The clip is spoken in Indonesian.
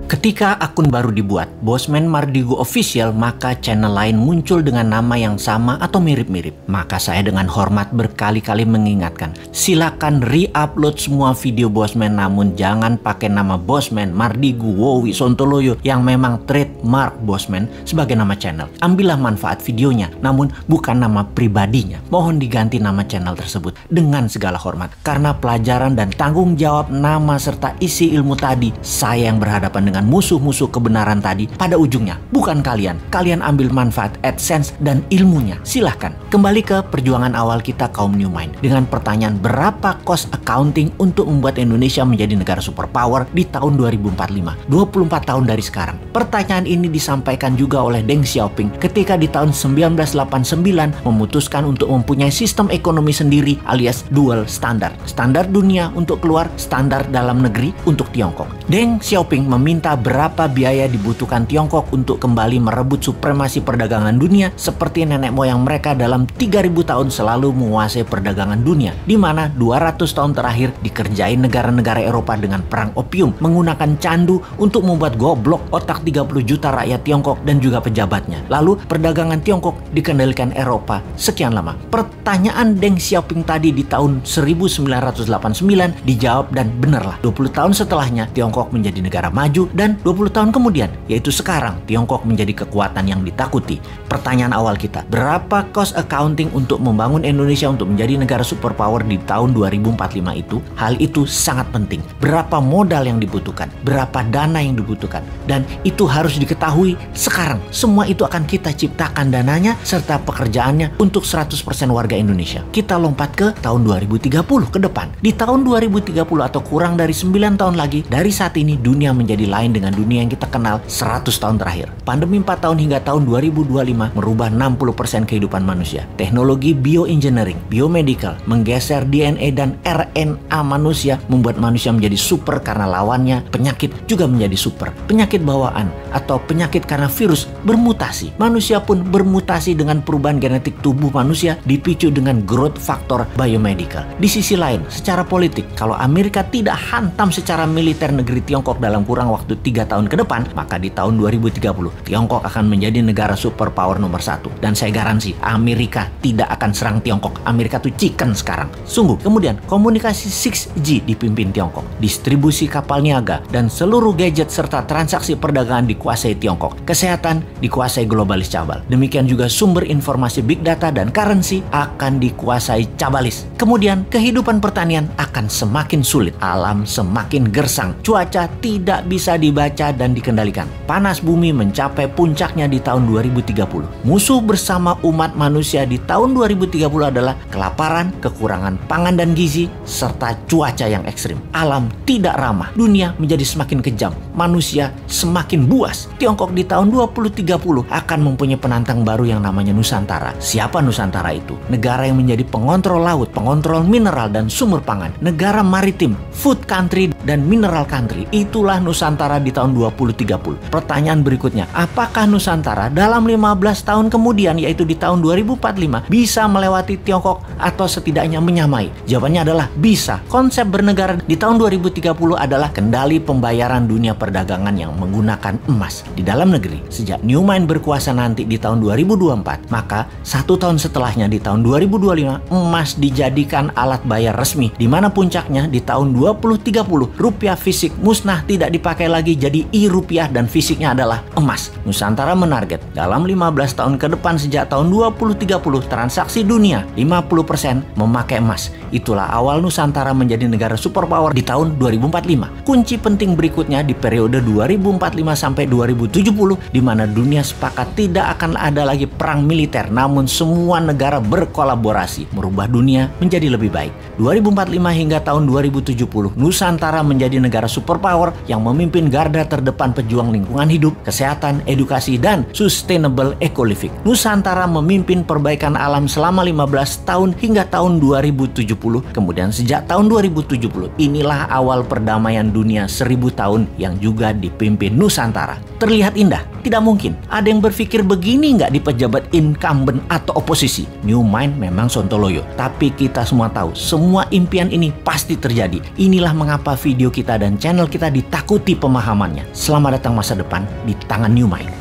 Ketika akun baru dibuat, Bosman Mardigu Official, maka channel lain muncul dengan nama yang sama atau mirip-mirip. Maka saya dengan hormat berkali-kali mengingatkan, silakan re-upload semua video Bosman, namun jangan pakai nama Bosman Mardigu Wowi Sontoloyo yang memang trademark Bosman sebagai nama channel. Ambillah manfaat videonya, namun bukan nama pribadinya. Mohon diganti nama channel tersebut dengan segala hormat. Karena pelajaran dan tanggung jawab nama serta isi ilmu tadi, saya yang berhadapan dengan musuh-musuh kebenaran tadi, pada ujungnya bukan kalian. Kalian ambil manfaat AdSense dan ilmunya. Silahkan kembali ke perjuangan awal kita kaum New Mind dengan pertanyaan berapa cost accounting untuk membuat Indonesia menjadi negara superpower di tahun 2045, 24 tahun dari sekarang. Pertanyaan ini disampaikan juga oleh Deng Xiaoping ketika di tahun 1989 memutuskan untuk mempunyai sistem ekonomi sendiri alias dual standard. Standar dunia untuk keluar, standar dalam negeri untuk Tiongkok. Deng Xiaoping meminta berapa biaya dibutuhkan Tiongkok untuk kembali merebut supremasi perdagangan dunia seperti nenek moyang mereka dalam 3000 tahun selalu menguasai perdagangan dunia, di mana 200 tahun terakhir dikerjain negara-negara Eropa dengan perang opium, menggunakan candu untuk membuat goblok otak 30 juta rakyat Tiongkok dan juga pejabatnya. Lalu perdagangan Tiongkok dikendalikan Eropa sekian lama. Pertanyaan Deng Xiaoping tadi di tahun 1989 dijawab dan benarlah. 20 tahun setelahnya Tiongkok menjadi negara maju, dan 20 tahun kemudian, yaitu sekarang, Tiongkok menjadi kekuatan yang ditakuti. Pertanyaan awal kita, berapa cost accounting untuk membangun Indonesia untuk menjadi negara superpower di tahun 2045 itu? Hal itu sangat penting. Berapa modal yang dibutuhkan? Berapa dana yang dibutuhkan? Dan itu harus diketahui sekarang. Semua itu akan kita ciptakan dananya serta pekerjaannya untuk 100% warga Indonesia. Kita lompat ke tahun 2030 ke depan. Di tahun 2030 atau kurang dari 9 tahun lagi, dari saat ini dunia menjadi lain dengan dunia yang kita kenal 100 tahun terakhir. Pandemi 4 tahun hingga tahun 2025 merubah 60% kehidupan manusia. Teknologi bioengineering, biomedical, menggeser DNA dan RNA manusia membuat manusia menjadi super karena lawannya penyakit juga menjadi super. Penyakit bawaan atau penyakit karena virus bermutasi. Manusia pun bermutasi dengan perubahan genetik tubuh manusia dipicu dengan growth factor biomedical. Di sisi lain, secara politik, kalau Amerika tidak hantam secara militer negeri Tiongkok dalam kurang waktu 3 tahun ke depan, maka di tahun 2030 Tiongkok akan menjadi negara superpower nomor 1. Dan saya garansi Amerika tidak akan serang Tiongkok. Amerika tuh chicken sekarang. Sungguh. Kemudian komunikasi 6G dipimpin Tiongkok. Distribusi kapal niaga dan seluruh gadget serta transaksi perdagangan dikuasai Tiongkok. Kesehatan dikuasai globalis cabal. Demikian juga sumber informasi big data dan currency akan dikuasai cabalis. Kemudian kehidupan pertanian akan semakin sulit. Alam semakin gersang. Cuaca tidak bisa dibaca dan dikendalikan. Panas bumi mencapai puncaknya di tahun 2030. Musuh bersama umat manusia di tahun 2030 adalah kelaparan, kekurangan pangan dan gizi, serta cuaca yang ekstrim. Alam tidak ramah. Dunia menjadi semakin kejam. Manusia semakin buas. Tiongkok di tahun 2030 akan mempunyai penantang baru yang namanya Nusantara. Siapa Nusantara itu? Negara yang menjadi pengontrol laut, pengontrol mineral dan sumber pangan. Negara maritim, food country dan mineral country. Itulah Nusantara di tahun 2030. Pertanyaan berikutnya, apakah Nusantara dalam 15 tahun kemudian, yaitu di tahun 2045, bisa melewati Tiongkok atau setidaknya menyamai? Jawabannya adalah bisa. Konsep bernegara di tahun 2030 adalah kendali pembayaran dunia perdagangan yang menggunakan emas. Di dalam negeri, sejak New Mind berkuasa nanti di tahun 2024, maka 1 tahun setelahnya di tahun 2025, emas dijadikan alat bayar resmi, di mana puncaknya di tahun 2030, rupiah fisik musnah tidak dipakai lagi, jadi e-rupiah dan fisiknya adalah emas. Nusantara menarget dalam 15 tahun ke depan sejak tahun 2030 transaksi dunia 50% memakai emas. Itulah awal Nusantara menjadi negara superpower di tahun 2045. Kunci penting berikutnya di periode 2045 sampai 2070, di mana dunia sepakat tidak akan ada lagi perang militer, namun semua negara berkolaborasi merubah dunia menjadi lebih baik. 2045 hingga tahun 2070, Nusantara menjadi negara superpower yang memimpin garda terdepan pejuang lingkungan hidup, kesehatan, edukasi, dan sustainable eco-living. Nusantara memimpin perbaikan alam selama 15 tahun hingga tahun 2070. Kemudian sejak tahun 2070, inilah awal perdamaian dunia 1000 tahun yang juga dipimpin Nusantara. terlihat indah? Tidak mungkin. Ada yang berpikir begini nggak di pejabat incumbent atau oposisi? New Mind memang sontoloyo. Tapi kita semua tahu, semua impian ini pasti terjadi. Inilah mengapa video kita dan channel kita ditakuti pemahamannya. Selamat datang masa depan di tangan New Mind.